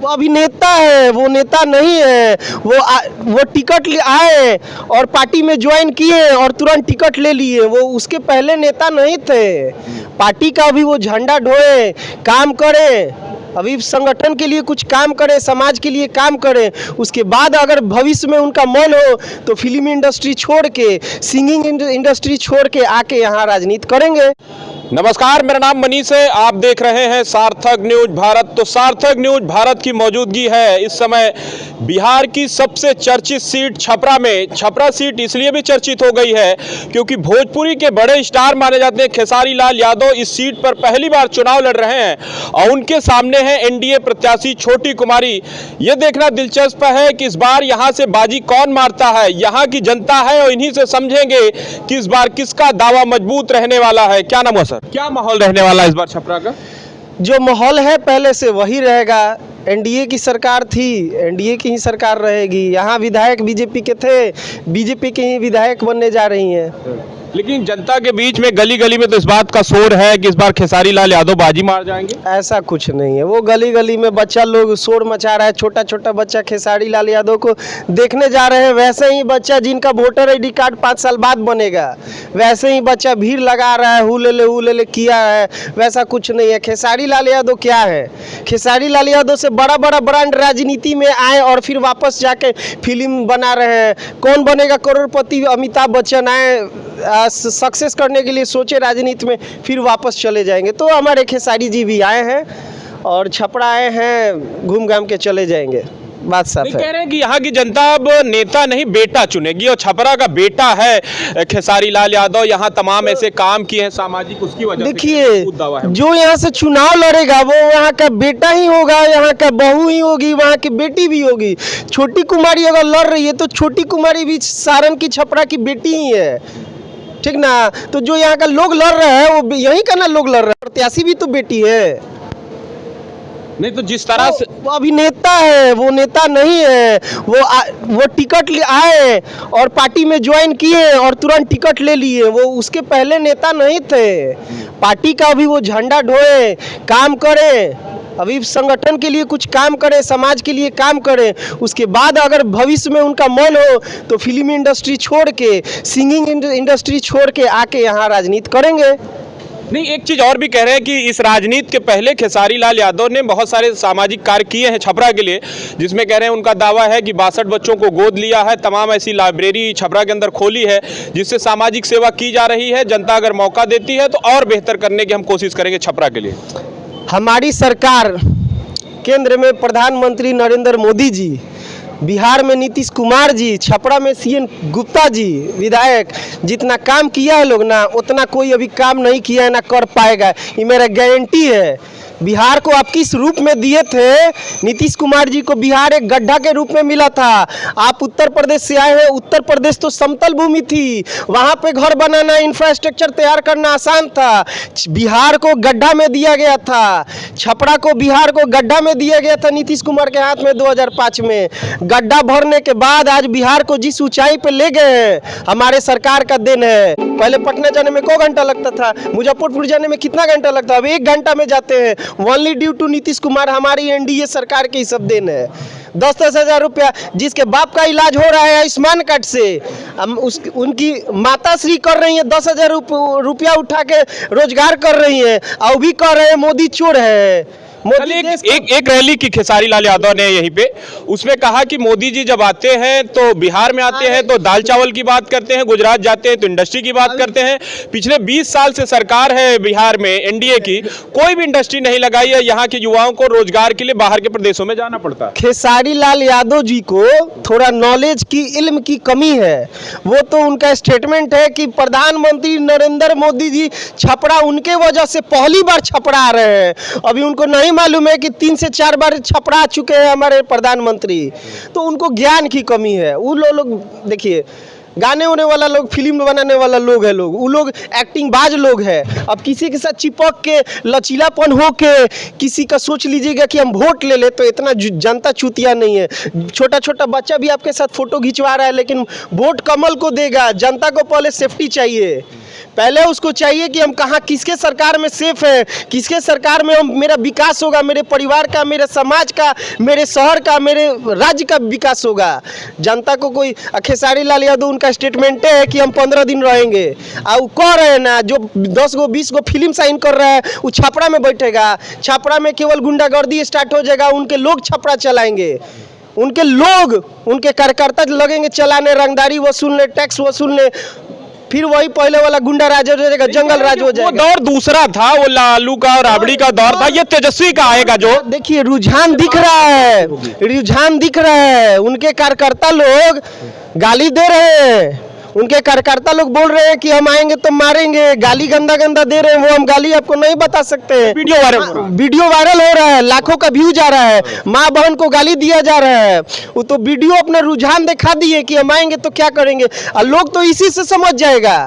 वो अभिनेता है, वो नेता नहीं है। वो टिकट आए और पार्टी में ज्वाइन किए और तुरंत टिकट ले लिए। वो उसके पहले नेता नहीं थे। पार्टी का अभी वो झंडा ढोए, काम करें, अभी संगठन के लिए कुछ काम करें, समाज के लिए काम करें। उसके बाद अगर भविष्य में उनका मन हो तो फिल्म इंडस्ट्री छोड़ के, सिंगिंग इंडस्ट्री छोड़ के आके यहाँ राजनीति करेंगे। नमस्कार, मेरा नाम मनीष है। आप देख रहे हैं सार्थक न्यूज भारत। तो सार्थक न्यूज भारत की मौजूदगी है इस समय बिहार की सबसे चर्चित सीट छपरा में। छपरा सीट इसलिए भी चर्चित हो गई है क्योंकि भोजपुरी के बड़े स्टार माने जाते हैं खेसारी लाल यादव इस सीट पर पहली बार चुनाव लड़ रहे हैं और उनके सामने है एनडीए प्रत्याशी छोटी कुमारी। ये देखना दिलचस्प है कि इस बार यहाँ से बाजी कौन मारता है। यहाँ की जनता है और इन्हीं से समझेंगे कि इस बार किसका दावा मजबूत रहने वाला है। क्या नाम है सर? क्या माहौल रहने वाला है इस बार छपरा का? जो माहौल है पहले से वही रहेगा। एनडीए की सरकार थी, एनडीए की ही सरकार रहेगी। यहाँ विधायक बीजेपी के थे, बीजेपी के ही विधायक बनने जा रही हैं। लेकिन जनता के बीच में गली गली में तो इस बात का शोर है कि इस बार खेसारी लाल यादव बाजी मार जाएंगे। ऐसा कुछ नहीं है। वो गली गली में बच्चा लोग शोर मचा रहा है। छोटा छोटा बच्चा खेसारी लाल यादव को देखने जा रहे हैं। वैसे ही बच्चा जिनका वोटर आईडी कार्ड 5 साल बाद बनेगा, वैसे ही बच्चा भीड़ लगा रहा है, हु ले ले किया है। वैसा कुछ नहीं है। खेसारी लाल यादव क्या है? खेसारी लाल यादव से बड़ा बड़ा ब्रांड राजनीति में आए और फिर वापस जाके फिल्म बना रहे हैं। कौन बनेगा करोड़पति? अमिताभ बच्चन आए, सक्सेस करने के लिए सोचे राजनीति में, फिर वापस चले जाएंगे। तो हमारे खेसारी जी भी आए हैं और छपरा आए हैं, घूम घाम के चले जाएंगे। बात साफ है। कह रहे हैं कि यहाँ की जनता अब नेता नहीं बेटा चुनेगी और छपरा का बेटा है खेसारी लाल यादव। यहाँ तमाम ऐसे काम किए हैं सामाजिक, उसकी वजह से देखिए, जो यहाँ से चुनाव लड़ेगा वो यहाँ का बेटा ही होगा, यहाँ का बहू ही होगी, वहाँ की बेटी भी होगी। छोटी कुमारी अगर लड़ रही है तो छोटी कुमारी भी सारण की छपरा की बेटी ही है, ठीक ना। तो जो यहाँ का लोग लड़ रहे हैं वो यहीं का ना लोग लड़ रहे हैं। प्रत्याशी भी तो बेटी है। नहीं तो जिस तरह से वो अभिनेता है, वो नेता नहीं है। वो टिकट आए और पार्टी में ज्वाइन किए और तुरंत टिकट ले लिए। वो उसके पहले नेता नहीं थे। पार्टी का अभी वो झंडा ढोए, काम करें, अभी संगठन के लिए कुछ काम करें, समाज के लिए काम करें। उसके बाद अगर भविष्य में उनका मन हो तो फिल्म इंडस्ट्री छोड़ के, सिंगिंग इंडस्ट्री छोड़ के आके यहाँ राजनीति करेंगे। नहीं, एक चीज और भी कह रहे हैं कि इस राजनीति के पहले खेसारी लाल यादव ने बहुत सारे सामाजिक कार्य किए हैं छपरा के लिए, जिसमें कह रहे हैं उनका दावा है कि 62 बच्चों को गोद लिया है, तमाम ऐसी लाइब्रेरी छपरा के अंदर खोली है जिससे सामाजिक सेवा की जा रही है। जनता अगर मौका देती है तो और बेहतर करने की हम कोशिश करेंगे छपरा के लिए। हमारी सरकार, केंद्र में प्रधानमंत्री नरेंद्र मोदी जी, बिहार में नीतीश कुमार जी, छपरा में सीएन गुप्ता जी विधायक, जितना काम किया है लोग ना, उतना कोई अभी काम नहीं किया है ना कर पाएगा। ये मेरा गारंटी है। बिहार को आप किस रूप में दिए थे? नीतीश कुमार जी को बिहार एक गड्ढा के रूप में मिला था। आप उत्तर प्रदेश से आए हैं। उत्तर प्रदेश तो समतल भूमि थी, वहाँ पे घर बनाना, इंफ्रास्ट्रक्चर तैयार करना आसान था। बिहार को गड्ढा में दिया गया था। छपरा को, बिहार को गड्ढा में दिया गया था नीतीश कुमार के हाथ में 2005 में। गड्ढा भरने के बाद आज बिहार को जिस ऊंचाई पे ले गए हैं, हमारे सरकार का देन है। पहले पटना जाने में 2 घंटा लगता था, मुजफ्फरपुर जाने में कितना घंटा लगता, अब 1 घंटा में जाते हैं। Only due to Nitish Kumar. हमारी एनडीए सरकार के ही सब देन है। 10-10 हज़ार रुपया जिसके बाप का इलाज हो रहा है आयुष्मान कार्ड से, उनकी माता श्री कर रही है 10 हज़ार रुपया उठा के रोजगार कर रही है, और भी कर रहे हैं मोदी चोर है। एक रैली की खेसारी लाल यादव ने यहीं पे, उसमें कहा कि मोदी जी जब आते हैं तो बिहार में आते हैं तो दाल चावल की बात करते हैं, गुजरात जाते हैं तो इंडस्ट्री की बात करते हैं। पिछले 20 साल से सरकार है बिहार में एनडीए की, कोई भी इंडस्ट्री नहीं लगाई है। यहाँ के युवाओं को रोजगार के लिए बाहर के प्रदेशों में जाना पड़ता है। खेसारी लाल यादव जी को थोड़ा नॉलेज की, इल्म की कमी है। वो तो उनका स्टेटमेंट है कि प्रधानमंत्री नरेंद्र मोदी जी छपरा, उनके वजह से पहली बार छपरा आ रहे हैं। अभी उनको नहीं मालूम है कि 3 से 4 बार छपरा चुके हैं हमारे प्रधानमंत्री। तो उनको ज्ञान की कमी है। वो लोग देखिए, गाने होने वाला लोग, फिल्म बनाने वाला लोग है, लोग वो लोग एक्टिंग बाज लोग हैं। अब किसी के साथ चिपक के लचीलापन हो के किसी का सोच लीजिएगा कि हम वोट ले ले, तो इतना जनता चूतिया नहीं है। छोटा छोटा बच्चा भी आपके साथ फोटो खिंचवा रहा है, लेकिन वोट कमल को देगा। जनता को पहले सेफ्टी चाहिए, पहले उसको चाहिए कि हम कहाँ किसके सरकार में सेफ है, किसके सरकार में हम मेरा विकास होगा, मेरे परिवार का, मेरे समाज का, मेरे शहर का, मेरे राज्य का विकास होगा। जनता को कोई खेसारी लाल यादव उनका स्टेटमेंट है कि हम 15 दिन रहेंगे, और कह रहे हैं ना, जो 10 गो 20 गो फिल्म साइन कर रहा है वो छपरा में बैठेगा। छपरा में केवल गुंडागर्दी स्टार्ट हो जाएगा, उनके लोग छपरा चलाएंगे, उनके लोग, उनके कार्यकर्ता लगेंगे चलाने, रंगदारी वसूलने, टैक्स वसूलने, फिर वही पहले वाला गुंडा राज हो जाएगा, जंगल राज हो जाएगा। वो दौर दूसरा था, वो लालू का और राबड़ी का दौर था, ये तेजस्वी का आएगा। जो देखिए रुझान दिख रहा है, रुझान दिख रहा है। उनके कार्यकर्ता लोग गाली दे रहे हैं, उनके कार्यकर्ता लोग बोल रहे हैं कि हम आएंगे तो मारेंगे, गाली गंदा गंदा दे रहे हैं। वो हम गाली आपको नहीं बता सकते हैं। वीडियो वायरल हो रहा है, लाखों का व्यू जा रहा है, माँ बहन को गाली दिया जा रहा है। वो तो वीडियो अपने रुझान दिखा दिए कि हम आएंगे तो क्या करेंगे, और लोग तो इसी से समझ जाएगा।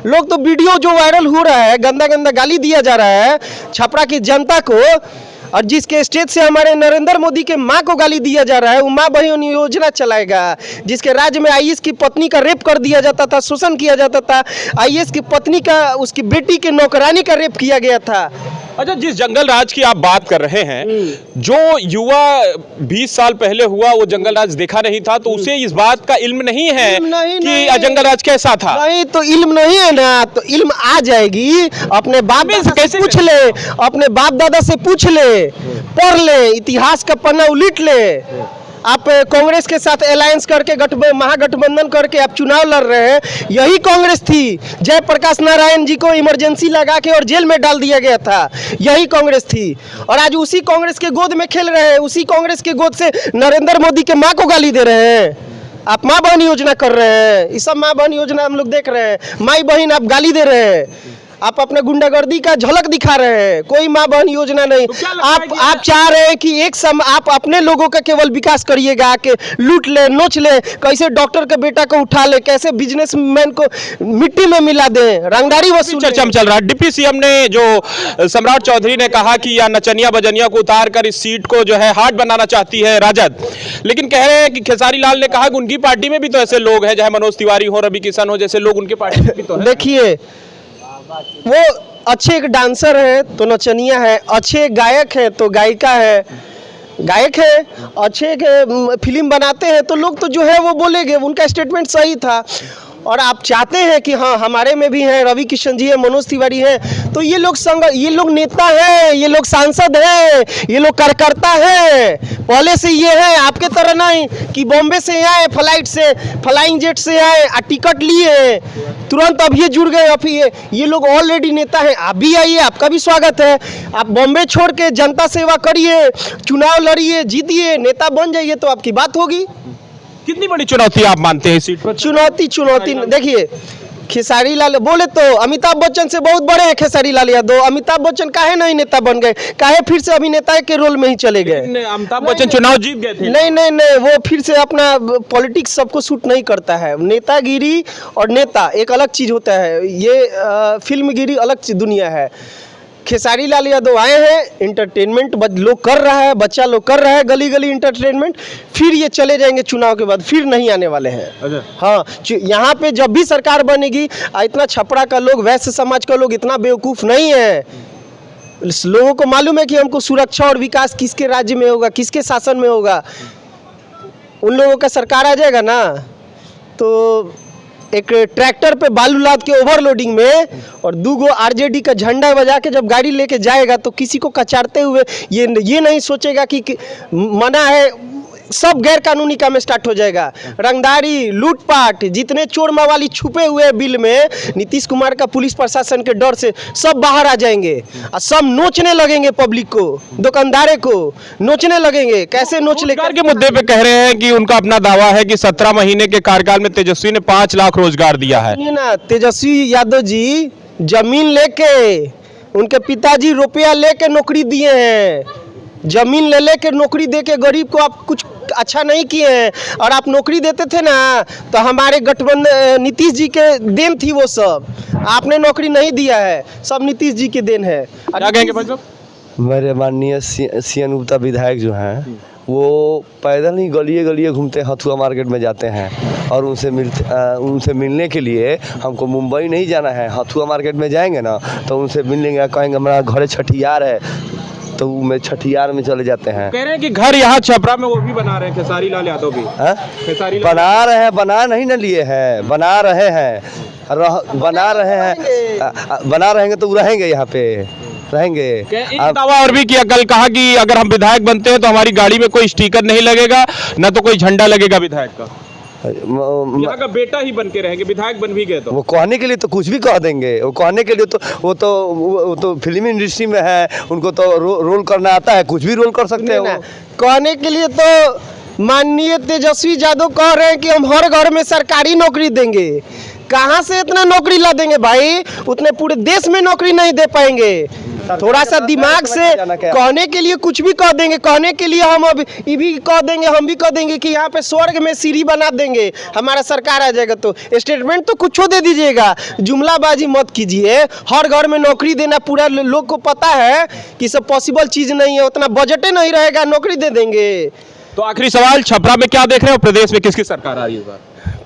लोग तो वीडियो जो वायरल हो रहा है, गंदा गंदा गाली दिया जा रहा है छपरा की जनता को, और जिसके स्टेज से हमारे नरेंद्र मोदी के माँ को गाली दिया जा रहा है, वो माँ बहन योजना चलाएगा। जिसके राज्य में आईएएस की पत्नी का रेप कर दिया जाता था, शोषण किया जाता था, आईएएस की पत्नी का, उसकी बेटी के नौकरानी का रेप किया गया था। अच्छा, जिस जंगल राज की आप बात कर रहे हैं, जो युवा 20 साल पहले हुआ वो जंगल राज देखा नहीं था, तो उसे इस बात का इल्म नहीं है कि जंगल राज कैसा था। नहीं तो इल्म नहीं है ना, तो इल्म आ जाएगी। अपने बाप दादा से पूछ ले, अपने बाप दादा से पूछ ले, पढ़ ले, इतिहास का पन्ना उलट ले। आप कांग्रेस के साथ अलायंस करके महागठबंधन करके आप चुनाव लड़ रहे हैं, यही कांग्रेस थी। जयप्रकाश नारायण जी को इमरजेंसी लगा के और जेल में डाल दिया गया था, यही कांग्रेस थी। और आज उसी कांग्रेस के गोद में खेल रहे हैं, उसी कांग्रेस के गोद से नरेंद्र मोदी के माँ को गाली दे रहे हैं। आप माँ बहन योजना कर रहे हैं, ये सब माँ बहन योजना हम लोग देख रहे हैं। माई बहन आप गाली दे रहे हैं, आप अपने गुंडागर्दी का झलक दिखा रहे हैं, कोई माँ बहन योजना नहीं। आप चाह रहे हैं कि आप अपने लोगों का केवल विकास करिएगा, आके लूट ले, नोच ले, कैसे डॉक्टर के बेटा को उठा ले, कैसे बिजनेसमैन को मिट्टी में मिला दे, रंगदारी वसूल। चर्चा में चल रहा है, डिप्टी सीएम ने जो सम्राट चौधरी ने कहा कि या नचनिया बजनिया को उतार कर इस सीट को जो है हार्ड बनाना चाहती है राजद, लेकिन कह रहे हैं कि खेसारी लाल ने कहा कि उनकी पार्टी में भी तो ऐसे लोग हैं, चाहे मनोज तिवारी हो, रवि किशन हो, जैसे लोग उनकी पार्टी में भी तो है। देखिए, वो अच्छे एक डांसर है तो नचनिया है, अच्छे गायक है तो गायिका है, गायक है, अच्छे फिल्म बनाते हैं तो लोग तो जो है वो बोलेंगे। उनका स्टेटमेंट सही था। और आप चाहते हैं कि हाँ हमारे में भी हैं, रवि किशन जी है, मनोज तिवारी हैं, तो ये लोग नेता हैं, ये लोग सांसद हैं, ये लोग कार्यकर्ता हैं, पहले से ये है। आपके तरह नहीं कि बॉम्बे से आए, फ्लाइट से, फ्लाइंग जेट से आए, टिकट लिए तुरंत अब ये जुड़ गए। अब ये लोग ऑलरेडी नेता हैं। आप भी आइए, आपका भी स्वागत है। आप बॉम्बे छोड़ के जनता सेवा करिए, चुनाव लड़िए, जीतिए, नेता बन जाइए, तो आपकी बात होगी। कितनी बड़ी चुनौती आप मानते हैं इस सीट पर? चुनौती देखिए, खेसारी लाल बोले तो अमिताभ बच्चन से बहुत बड़े हैं खेसारी लाल यादव। अमिताभ बच्चन काहे नहीं नेता बन गए, काहे फिर से अभिनेता के रोल में ही चले गए? अमिताभ बच्चन चुनाव जीत गए थे। नहीं, वो फिर से अपना पॉलिटिक्स सबको सूट नहीं करता है। नेतागिरी और नेता एक अलग चीज होता है, ये फिल्मगिरी अलग दुनिया है। खेसारी लाल यादव आए हैं, इंटरटेनमेंट लोग कर रहा है, बच्चा लोग कर रहा है, गली गली इंटरटेनमेंट। फिर ये चले जाएंगे चुनाव के बाद, फिर नहीं आने वाले हैं। हाँ, यहाँ पे जब भी सरकार बनेगी, इतना छपरा का लोग, वैश्य समाज का लोग इतना बेवकूफ़ नहीं है। लोगों को मालूम है कि हमको सुरक्षा और विकास किसके राज्य में होगा, किसके शासन में होगा। उन लोगों का सरकार आ जाएगा ना, तो एक ट्रैक्टर पे बालू लाद के ओवरलोडिंग में और 2 गो आरजेडी का झंडा बजा के जब गाड़ी लेके जाएगा, तो किसी को कचारते हुए ये नहीं सोचेगा कि मना है। सब गैर कानूनी काम स्टार्ट हो जाएगा। रंगदारी, लूटपाट, जितने चोर मवाली छुपे हुए बिल में, नीतीश कुमार का पुलिस प्रशासन के डर से सब बाहर आ जाएंगे और सब नोचने लगेंगे। पब्लिक को, दुकानदारे को नोचने लगेंगे। कैसे नोच ले? के मुद्दे पे कह रहे हैं कि उनका अपना दावा है कि 17 महीने के कार्यकाल में तेजस्वी ने 5 लाख रोजगार दिया है। नहीं ना, तेजस्वी यादव जी जमीन लेके, उनके पिताजी रुपया लेके नौकरी दिए हैं। जमीन ले लेके नौकरी दे के गरीब को आप कुछ अच्छा नहीं किए हैं। और आप नौकरी देते थे ना, तो हमारे गठबंधन नीतीश जी के देन थी वो सब। आपने नौकरी नहीं दिया है, सब नीतीश जी के देन है। क्या कहेंगे भाई साहब? मेरे माननीय सी.एन. गुप्ता विधायक जो हैं वो पैदल ही गलिए गलिए घूमते हथुआ मार्केट में जाते हैं और उनसे मिलने के लिए हमको मुंबई नहीं जाना है, हथुआ मार्केट में जाएंगे ना तो उनसे मिलेंगे, कहेंगे हमारा घर छठियार है, तो मैं छठियार में चले जाते हैं। कह रहे हैं कि घर यहाँ छपरा में वो भी बना रहे हैं, खेसारी लाल यादव भी। खेसारी लाल बना रहे हैं, बना नहीं ना लिए हैं, बना रहे हैं, बना रहेंगे तो रहेंगे, यहाँ पे रहेंगे। एक दावा और भी किया, कल कहा कि अगर हम विधायक बनते हैं तो हमारी गाड़ी में कोई स्टिकर नहीं लगेगा, न तो कोई झंडा लगेगा विधायक का। यहाँ का बेटा ही बन के रहेंगे, विधायक बन भी गए तो। वो कहने के लिए तो कुछ भी कह देंगे, वो कहने के लिए तो वो तो फिल्म इंडस्ट्री में है, उनको तो रोल करना आता है, कुछ भी रोल कर सकते हैं वो। कहने के लिए तो माननीय तेजस्वी यादव कह रहे हैं कि हम हर घर में सरकारी नौकरी देंगे। कहाँ से इतना नौकरी ला देंगे भाई? उतने पूरे देश में नौकरी नहीं दे पाएंगे। थोड़ा सा दिमाग से कहने के लिए कुछ भी कह देंगे। कहने के लिए हम अब ये भी कह देंगे, हम भी कह देंगे कि यहाँ पे स्वर्ग में सीढ़ी बना देंगे, हमारा सरकार आ जाएगा। तो स्टेटमेंट तो कुछ दे दीजिएगा, जुमलाबाजी मत कीजिए। हर घर में नौकरी देना पूरा लोग को पता है कि सब पॉसिबल चीज़ नहीं है, उतना बजट नहीं रहेगा, नौकरी दे देंगे। तो आखिरी सवाल, छपरा में क्या देख रहे हो, प्रदेश में किसकी सरकार आ रही है इस बार?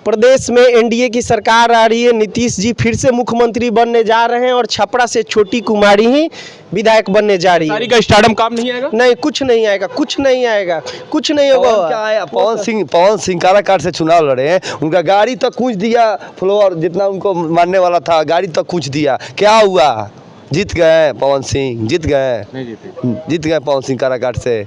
प्रदेश में एनडीए की सरकार आ रही है, नीतीश जी फिर से मुख्यमंत्री बनने जा रहे हैं और छपरा से छोटी कुमारी ही विधायक बनने जा रही है। सारी का स्टार्डम काम नहीं आएगा? नहीं, कुछ नहीं आएगा, कुछ नहीं आएगा, कुछ नहीं होगा। क्या आया? पवन सिंह काराकाट से चुनाव लड़े हैं, उनका गाड़ी तक कूच दिया, फ्लोर जितना उनको मानने वाला था गाड़ी तक कूच दिया। क्या हुआ? जीत गए पवन सिंह, जीत गए पवन सिंह काराकाट से,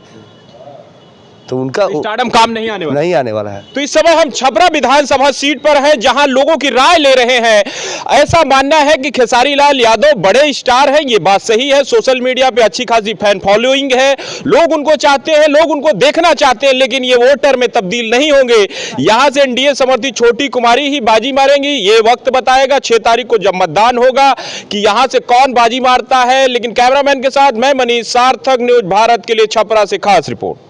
तो उनका स्टार्डम काम नहीं आने वाला है। तो इस समय हम छपरा विधानसभा सीट पर हैं, जहां लोगों की राय ले रहे हैं। ऐसा मानना है कि खेसारी लाल यादव बड़े स्टार हैं, ये बात सही है। सोशल मीडिया पे अच्छी खासी फैन फॉलोइंग है, लोग उनको चाहते हैं, लोग उनको देखना चाहते हैं, लेकिन ये वोटर में तब्दील नहीं होंगे। यहां से एनडीए समर्थित छोटी कुमारी ही बाजी मारेंगी, ये वक्त बताएगा 6 तारीख को जब मतदान होगा कि यहां से कौन बाजी मारता है। लेकिन कैमरामैन के साथ मैं मनीष, सार्थक न्यूज भारत के लिए छपरा से खास रिपोर्ट।